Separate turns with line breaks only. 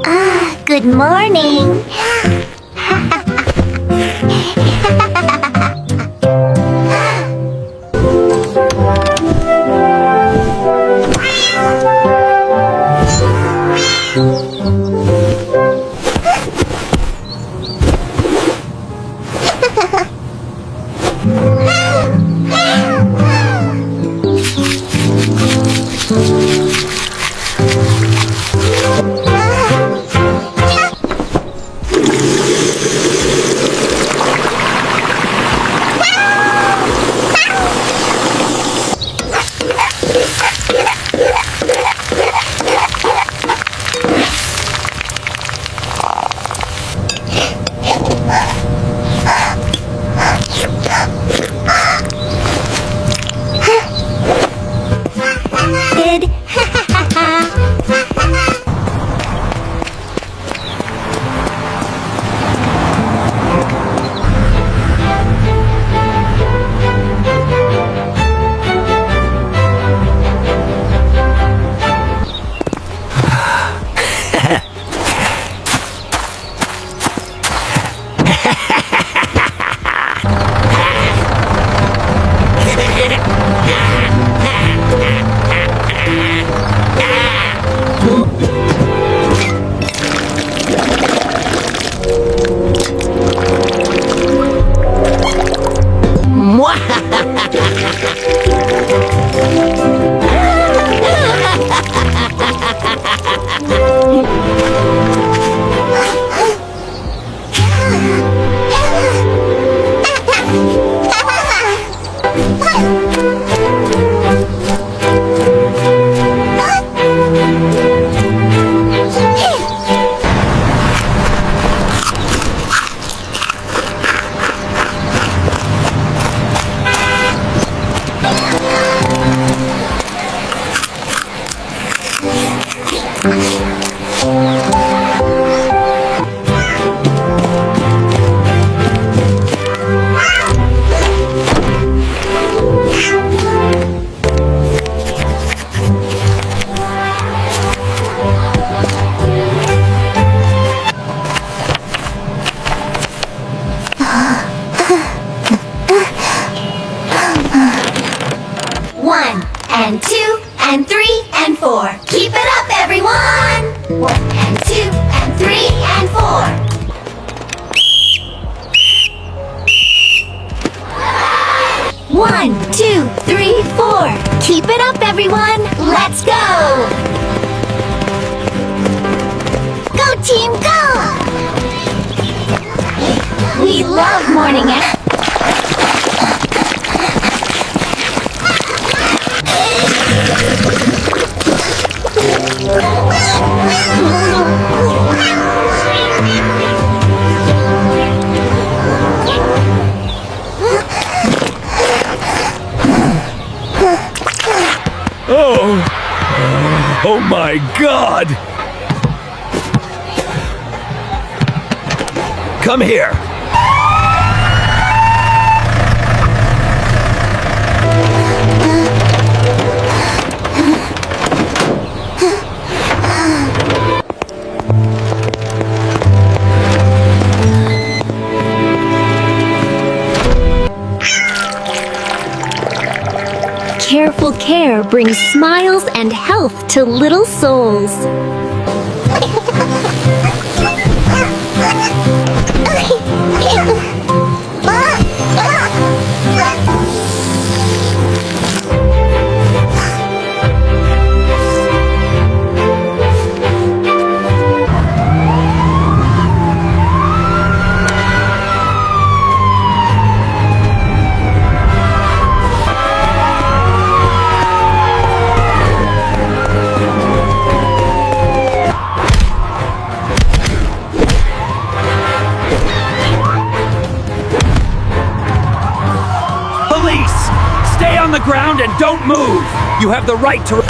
Good morning. One and two and three and four. Keep it up, everyone! 1 and 2 and 3 and 4. One, two, three, four. Keep it up, everyone! Let's go! Go, team, go! We love morning exercise.
Oh my God! Come here!
Careful care brings smiles and health to little souls.
Stay on the ground and don't move! You have the right to...